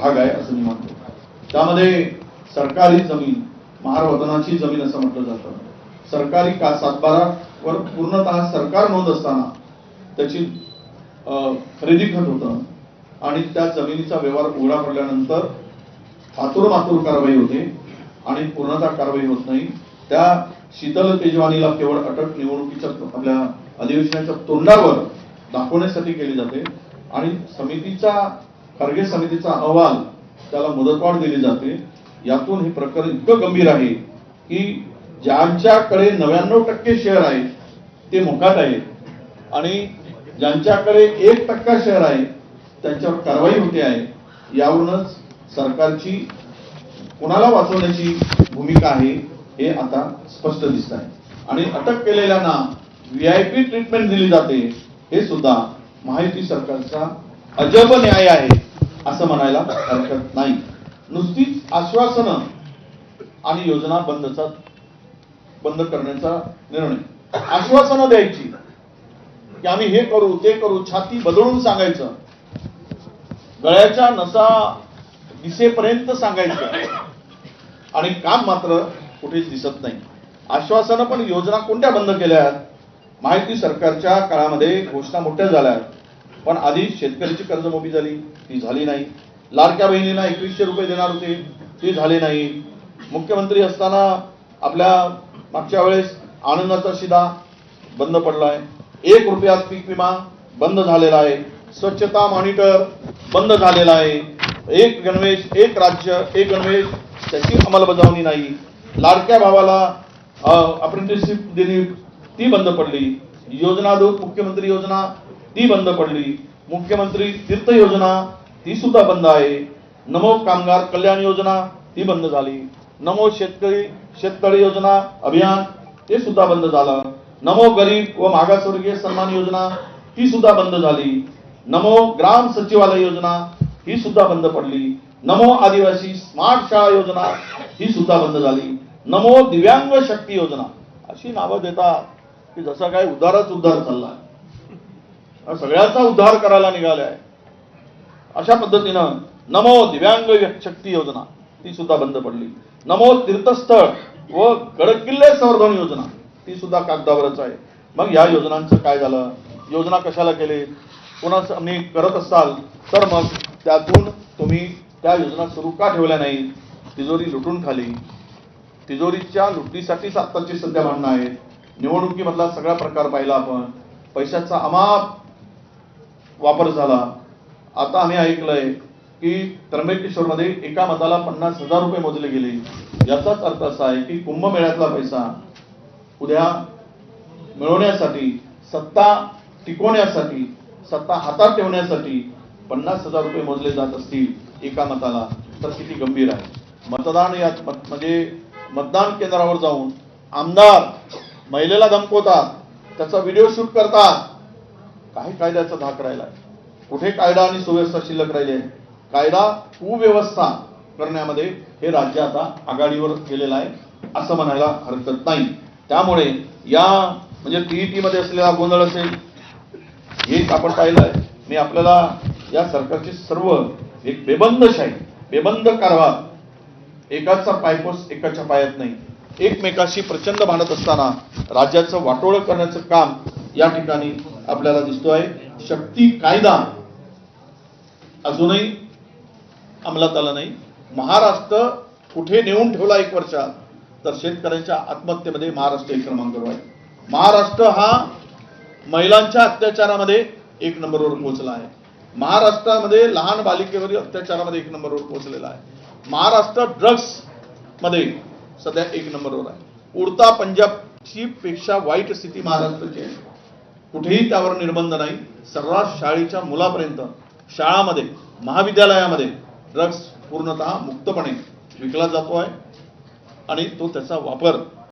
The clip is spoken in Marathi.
भाग आहे असं मी म्हणतो. त्यामध्ये सरकारी जमीन, महारवतनाची जमीन असं म्हटलं जातं. सरकारी का सातबारावर पूर्णतः सरकार नोंद असताना त्याची खरेदी खत होतं आणि त्या जमिनीचा व्यवहार उघडा पडल्यानंतर मातूर कारवाई होते आणि पूर्णतः कारवाई होत नाही. त्या शीतल तेजवानीला केवळ अटक निवडणुकीच्या आपल्या अधिवेशनाच्या तोंडावर दाखवण्यासाठी केली जाते आणि खर्गे समितीचा अहवाल त्याला मुदतवाढ दिली जाते. यातून हे प्रकरण इतकं गंभीर आहे की ज्यांच्याकडे 99% शेअर आहेत ते मोकाट आहेत आणि ज्यांच्याकडे 1% शेअर आहे त्यांच्यावर कारवाई होते आहे. यावरूनच सरकारची कुणाला वाचवण्याची भूमिका आहे हे आता स्पष्ट दिसत आहे. आणि अटक केलेल्यांना VIP ट्रीटमेंट दिली जाते हे सुद्धा महायुती सरकारचा अजब न्याय आहे असं म्हणायला हरकत नाही. नुसतीच आश्वासनं आणि योजना बंद करण्याचा निर्णय, आश्वासनं द्यायची की आम्ही हे करू ते करू, छाती बदलून सांगायचं, गळ्याच्या नसा दिसेपर्यंत सांगायचं आणि काम मात्र कुठेच दिसत नाही. आश्वासनं पण योजना कोणत्या बंद केल्या? महायुती सरकारच्या काळामध्ये घोषणा मोठ्या झाल्या, पण आधी शेतकऱ्याची कर्जमाफी झाली, ती झाली नाही. लाडक्या बहिणीला 2100 रुपये देणार होते, ते झाले नाही. मुख्यमंत्री असताना आपल्या मागच्या वेळेस आनंदाचा शिधा बंद पडलाय. 1 रुपयात पीक विमा बंद झालेला आहे. स्वच्छता मॉनिटर बंद झालेला आहे. एक गणवेश एक राज्य एक गणवेश त्याची अंमलबजावणी नाही. लाडक्या भावाला अप्रेंटिसशिप दिली, ती बंद पडली. योजना दूत मुख्यमंत्री योजना ती बंद पडली. मुख्यमंत्री तीर्थ योजना ती सुद्धा बंद आहे. नमो कामगार कल्याण योजना ती बंद झाली. नमो शेतकरी योजना अभियान ते सुद्धा बंद झालं. नमो गरीब व मागासवर्गीय सन्मान योजना ती सुद्धा बंद झाली. नमो ग्राम सचिवालय योजना ही सुद्धा बंद पडली. नमो आदिवासी स्मार्ट शाळा योजना ही सुद्धा बंद झाली. नमो दिव्यांग शक्ती योजना अशी नावं देतात की जसा काय उद्धारच उद्धार चाललाय, सगळ्याचा उद्धार करायला निघालाय. अशा पद्धतीनं नमो दिव्यांग शक्ती योजना ती सुद्धा बंद पडली. नमो तीर्थस्थळ व गडकिल्ले संवर्धन योजना ती सुद्धा कागदावरच आहे. मग या योजनांचं काय झालं? योजना कशाला केली? कोणाचं आम्ही करत असाल तर मग त्यातून तुम्ही त्या योजना सुरू का ठेवल्या नाही? तिजोरी लुटून खाली. तिजोरीच्या लुटणीसाठीच आत्ताची सध्या भांडणं आहेत. निवडणुकीमधला सगळा प्रकार पाहिला आपण. पैशाचा अमाप वापर झाला. आता आम्ही ऐकलंय की त्र्यंबकेश्वरमध्ये एका मताला 50,000 रुपये मोजले गेले. याचाच अर्थ असा आहे की कुंभमेळ्यातला पैसा उद्या मिळवण्यासाठी, सत्ता टिकवण्यासाठी, सत्ता हातात ठेवण्यासाठी 50,000 रुपये मोजले जात असतील एका मताला तर किती गंभीर आहे. मतदान म्हणजे मतदान केंद्रावर जाऊन आमदार महिलेला धमकवतात, त्याचा व्हिडिओ शूट करतात. काही कायद्याचा धाक राहिलाय? कुठे कायदा आणि सुव्यवस्था शिल्लक राहिली आहे? कायदा सुव्यवस्था करण्यामध्ये हे राज्य आता आघाडीवर गेलेलं आहे असं म्हणायला हरकत नाही. त्यामुळे या म्हणजे TET मध्ये असलेला गोंधळ असेल हे आपण पाहिलंय. मी आपल्याला या सरकारची सर्व एक बेबंदशाही, बेबंद कारभार, एकाचा पायपोस एकाच्या पायात नाही, एकमेकाशी प्रचंड भांडत असताना राज्याचं वाटोळं करण्याचं काम या ठिकाणी आपल्याला दिसतोय. शक्ती कायदा अजूनही अंमलात आला नाही. महाराष्ट्र कुठे नेऊन ठेवला 1 वर्षात तर शेतकऱ्यांच्या आत्महत्येमध्ये महाराष्ट्र 1 क्रमांकावर आहे. महाराष्ट्र हा महिलांच्या अत्याचारामध्ये 1 नंबरवर पोहोचला आहे. महाराष्ट्रामध्ये लहान बालिकेवरील अत्याचारामध्ये 1 नंबरवर पोहोचलेला आहे. महाराष्ट्र ड्रग्स मध्ये सध्या 1 नंबरवर आहे. उडता पंजाबची पेक्षा वाईट स्थिती महाराष्ट्राची आहे. कुठेही त्यावर निर्बंध नाही. सर्रास शाळेच्या मुलापर्यंत शाळामध्ये, महाविद्यालयामध्ये ड्रग्स पूर्णतः मुक्तपणे विकला जातो आहे आणि तो त्याचा वापर